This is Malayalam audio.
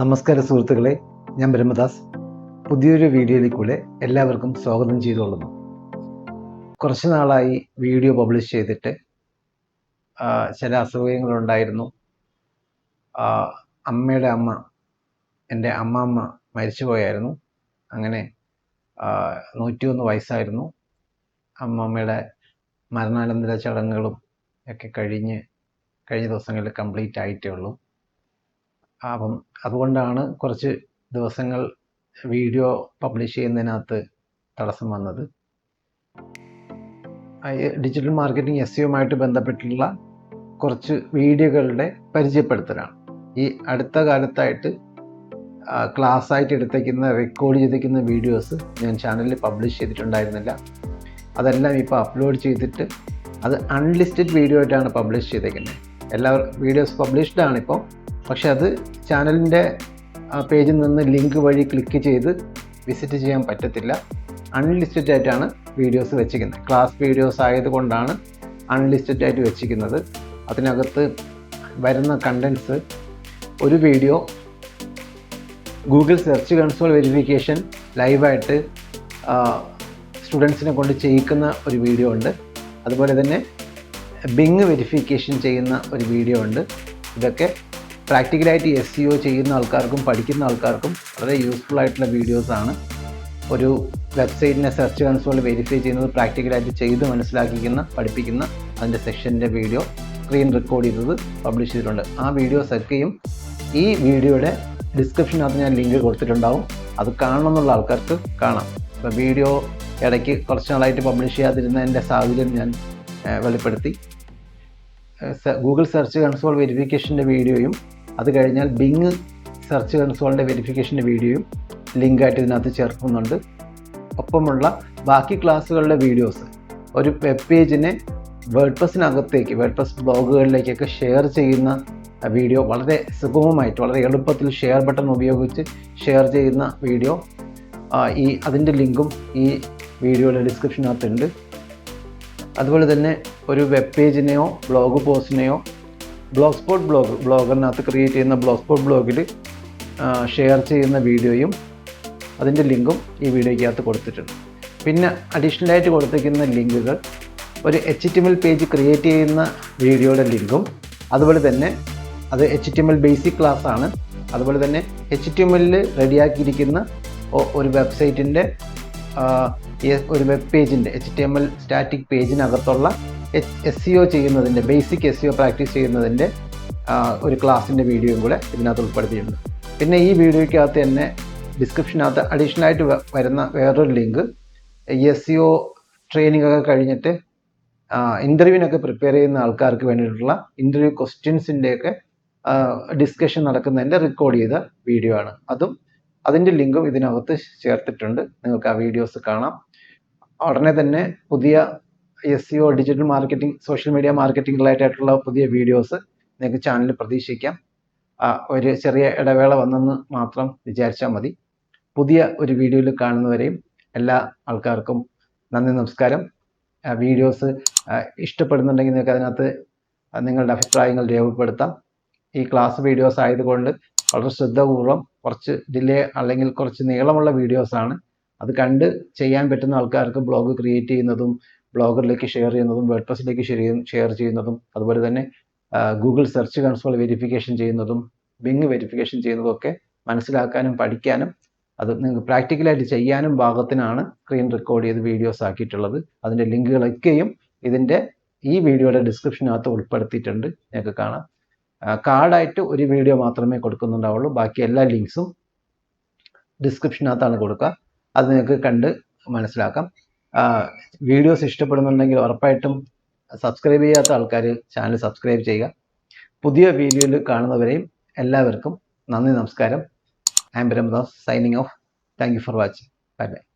നമസ്കാര സുഹൃത്തുക്കളെ, ഞാൻ ബ്രഹ്മദാസ്. പുതിയൊരു വീഡിയോയിലേക്കൂടെ എല്ലാവർക്കും സ്വാഗതം ചെയ്തുകൊള്ളുന്നു. കുറച്ച് നാളായി വീഡിയോ പബ്ലിഷ് ചെയ്തിട്ട് ചില അസുഖങ്ങളുണ്ടായിരുന്നു. അമ്മയുടെ അമ്മ, എൻ്റെ അമ്മാമ്മ മരിച്ചുപോയായിരുന്നു. അങ്ങനെ 101 വയസ്സായിരുന്നു. അമ്മമ്മയുടെ മരണാനന്തര ചടങ്ങുകളും ഒക്കെ കഴിഞ്ഞ ദിവസങ്ങളിൽ കംപ്ലീറ്റ് ആയിട്ടേ ഉള്ളൂ. അപ്പം അതുകൊണ്ടാണ് കുറച്ച് ദിവസങ്ങൾ വീഡിയോ പബ്ലിഷ് ചെയ്യുന്നതിനകത്ത് തടസ്സം വന്നത്. ഡിജിറ്റൽ മാർക്കറ്റിംഗ് SEOയുമായിട്ട് ബന്ധപ്പെട്ടുള്ള കുറച്ച് വീഡിയോകളുടെ പരിചയപ്പെടുത്തലാണ്. ഈ അടുത്ത കാലത്തായിട്ട് ക്ലാസ് ആയിട്ട് റെക്കോർഡ് ചെയ്തിരിക്കുന്ന വീഡിയോസ് ഞാൻ ചാനലിൽ പബ്ലിഷ് ചെയ്തിട്ടുണ്ടായിരുന്നില്ല. അതെല്ലാം ഇപ്പോൾ അപ്ലോഡ് ചെയ്തിട്ട് അത് അൺലിസ്റ്റഡ് വീഡിയോ ആയിട്ടാണ് പബ്ലിഷ് ചെയ്തേക്കുന്നത്. എല്ലാ വീഡിയോസ് പബ്ലിഷ്ഡ് ആണിപ്പോൾ, പക്ഷെ അത് ചാനലിൻ്റെ പേജിൽ നിന്ന് ലിങ്ക് വഴി ക്ലിക്ക് ചെയ്ത് വിസിറ്റ് ചെയ്യാൻ പറ്റത്തില്ല. അൺലിസ്റ്റഡ് ആയിട്ടാണ് വീഡിയോസ് വെച്ചിരിക്കുന്നത്. ക്ലാസ് വീഡിയോസ് ആയതുകൊണ്ടാണ് അൺലിസ്റ്റഡ് ആയിട്ട് വെച്ചിരിക്കുന്നത്. അതിനകത്ത് വരുന്ന കണ്ടൻസ്, ഒരു video Google search console verification ലൈവായിട്ട് സ്റ്റുഡൻസിനെ കൊണ്ട് ചെയ്യിക്കുന്ന ഒരു വീഡിയോ ഉണ്ട്. അതുപോലെ തന്നെ ബിങ് വെരിഫിക്കേഷൻ ചെയ്യുന്ന ഒരു വീഡിയോ ഉണ്ട്. ഇതൊക്കെ പ്രാക്ടിക്കലായിട്ട് SEO ചെയ്യുന്ന ആൾക്കാർക്കും പഠിക്കുന്ന ആൾക്കാർക്കും വളരെ യൂസ്ഫുൾ ആയിട്ടുള്ള വീഡിയോസാണ്. ഒരു വെബ്സൈറ്റിനെ സെർച്ച് കൺസോൾ വെരിഫൈ ചെയ്യുന്നത് പ്രാക്ടിക്കലായിട്ട് ചെയ്ത് പഠിപ്പിക്കുന്ന അതിൻ്റെ സെക്ഷൻ്റെ വീഡിയോ സ്ക്രീൻ റെക്കോർഡ് ചെയ്തത് പബ്ലിഷ് ചെയ്തിട്ടുണ്ട്. ആ വീഡിയോസൊക്കെയും ഈ വീഡിയോയുടെ ഡിസ്ക്രിപ്ഷനകത്ത് ഞാൻ ലിങ്ക് കൊടുത്തിട്ടുണ്ടാവും. അത് കാണണമെന്നുള്ള ആൾക്കാർക്ക് കാണാം. അപ്പോൾ വീഡിയോ ഇടയ്ക്ക് കുറച്ച് നാളായിട്ട് പബ്ലിഷ് ചെയ്യാതിരുന്നതിൻ്റെ സാഹചര്യം ഞാൻ വെളിപ്പെടുത്തി. ഗൂഗിൾ സെർച്ച് കൺസോൾ വെരിഫിക്കേഷൻ്റെ വീഡിയോയും അത് കഴിഞ്ഞാൽ ബിങ് സെർച്ച് കൺസോളിൻ്റെ വെരിഫിക്കേഷൻ്റെ വീഡിയോയും ലിങ്കായിട്ട് ഇതിനകത്ത് ചേർക്കുന്നുണ്ട്. ഒപ്പമുള്ള ബാക്കി ക്ലാസ്സുകളുടെ വീഡിയോസ് ഒരു വെബ് പേജിനെ വേർഡ്പ്രസ് ബ്ലോഗുകളിലേക്കൊക്കെ ഷെയർ ചെയ്യുന്ന വീഡിയോ വളരെ സുഗമമായിട്ട് വളരെ എളുപ്പത്തിൽ ഷെയർ ബട്ടൺ ഉപയോഗിച്ച് ഷെയർ ചെയ്യുന്ന വീഡിയോ, അതിൻ്റെ ലിങ്കും ഈ വീഡിയോയുടെ ഡിസ്ക്രിപ്ഷനകത്തുണ്ട്. അതുപോലെ തന്നെ ഒരു വെബ് പേജിനെയോ ബ്ലോഗ് പോസ്റ്റിനെയോ ബ്ലോഗറിനകത്ത് ക്രിയേറ്റ് ചെയ്യുന്ന ബ്ലോഗ്സ്പോട്ട് ബ്ലോഗിൽ ഷെയർ ചെയ്യുന്ന വീഡിയോയും അതിൻ്റെ ലിങ്കും ഈ വീഡിയോയ്ക്കകത്ത് കൊടുത്തിട്ടുണ്ട്. പിന്നെ അഡീഷണലായിട്ട് കൊടുത്തിരിക്കുന്ന ലിങ്കുകൾ ഒരു HTML പേജ് ക്രിയേറ്റ് ചെയ്യുന്ന വീഡിയോയുടെ ലിങ്കും, അതുപോലെ തന്നെ അത് HTML ബേസിക് ക്ലാസ് ആണ്. അതുപോലെ തന്നെ HTML റെഡിയാക്കിയിരിക്കുന്ന ഒരു വെബ്സൈറ്റിൻ്റെ ഒരു വെബ് പേജിൻ്റെ HTML സ്റ്റാറ്റിക് പേജിനകത്തുള്ള SEO ചെയ്യുന്നതിൻ്റെ ബേസിക് SEO പ്രാക്ടീസ് ചെയ്യുന്നതിൻ്റെ ഒരു ക്ലാസ്സിൻ്റെ വീഡിയോയും കൂടെ ഇതിനകത്ത് ഉൾപ്പെടുത്തിയിട്ടുണ്ട്. പിന്നെ ഈ വീഡിയോയ്ക്കകത്ത് തന്നെ ഡിസ്ക്രിപ്ഷനകത്ത് അഡീഷണലായിട്ട് വരുന്ന വേറൊരു ലിങ്ക്, SEO ട്രെയിനിങ് ഒക്കെ കഴിഞ്ഞിട്ട് ഇൻ്റർവ്യൂവിനൊക്കെ പ്രിപ്പയർ ചെയ്യുന്ന ആൾക്കാർക്ക് വേണ്ടിയിട്ടുള്ള ഇൻ്റർവ്യൂ ക്വസ്റ്റ്യൻസിൻ്റെയൊക്കെ ഡിസ്കഷൻ നടക്കുന്നതിൻ്റെ റെക്കോർഡ് ചെയ്ത വീഡിയോ ആണ്. അതിൻ്റെ ലിങ്കും ഇതിനകത്ത് ചേർത്തിട്ടുണ്ട്. നിങ്ങൾക്ക് ആ വീഡിയോസ് കാണാം. ഉടനെ തന്നെ പുതിയ SEO digital marketing, social media marketing റിലേറ്റഡായിട്ടുള്ള പുതിയ വീഡിയോസ് നിങ്ങൾക്ക് ചാനലിൽ പ്രതീക്ഷിക്കാം. ഒരു ചെറിയ ഇടവേള വന്നെന്ന് മാത്രം വിചാരിച്ചാൽ മതി. പുതിയ ഒരു വീഡിയോയിൽ കാണുന്നവരെയും എല്ലാ ആൾക്കാർക്കും നന്ദി, നമസ്കാരം. വീഡിയോസ് ഇഷ്ടപ്പെടുന്നുണ്ടെങ്കിൽ നിങ്ങൾക്ക് അതിനകത്ത് നിങ്ങളുടെ അഭിപ്രായങ്ങൾ രേഖപ്പെടുത്താം. ഈ ക്ലാസ് വീഡിയോസ് ആയതുകൊണ്ട് വളരെ ശ്രദ്ധാപൂർവം, കുറച്ച് ഡിലേ അല്ലെങ്കിൽ കുറച്ച് നീളമുള്ള വീഡിയോസാണ്. അത് കണ്ട് ചെയ്യാൻ പറ്റുന്ന ആൾക്കാർക്ക് ബ്ലോഗ് ക്രിയേറ്റ് ചെയ്യുന്നതും ബ്ലോഗറിലേക്ക് ഷെയർ ചെയ്യുന്നതും വേർഡ്പ്രസ്സിലേക്ക് ഷെയർ ചെയ്യുന്നതും അതുപോലെ തന്നെ ഗൂഗിൾ സെർച്ച് കൺസോൾ വെരിഫിക്കേഷൻ ചെയ്യുന്നതും ബിങ് വെരിഫിക്കേഷൻ ചെയ്യുന്നതും ഒക്കെ മനസ്സിലാക്കാനും പഠിക്കാനും അത് നിങ്ങൾക്ക് പ്രാക്ടിക്കലായിട്ട് ചെയ്യാനും പാകത്തിനാണ് സ്ക്രീൻ റെക്കോർഡ് ചെയ്ത് വീഡിയോസ് ആക്കിയിട്ടുള്ളത്. അതിൻ്റെ ലിങ്കുകളൊക്കെയും ഈ വീഡിയോയുടെ ഡിസ്ക്രിപ്ഷനകത്ത് ഉൾപ്പെടുത്തിയിട്ടുണ്ട്. നിങ്ങൾക്ക് കാണാം. കാർഡായിട്ട് ഒരു വീഡിയോ മാത്രമേ കൊടുക്കുന്നുണ്ടാവുള്ളൂ. ബാക്കി എല്ലാ ലിങ്ക്സും ഡിസ്ക്രിപ്ഷനകത്താണ് കൊടുക്കുക. അത് നിങ്ങൾക്ക് കണ്ട് മനസ്സിലാക്കാം. വീഡിയോസ് ഇഷ്ടപ്പെടുന്നുണ്ടെങ്കിൽ ഉറപ്പായിട്ടും സബ്സ്ക്രൈബ് ചെയ്യാത്ത ആൾക്കാർ ചാനൽ സബ്സ്ക്രൈബ് ചെയ്യുക. പുതിയ വീഡിയോയിൽ കാണുന്നവരെയും എല്ലാവർക്കും നന്ദി, നമസ്കാരം. I am Ram Das signing off. Thank you for watching. Bye bye.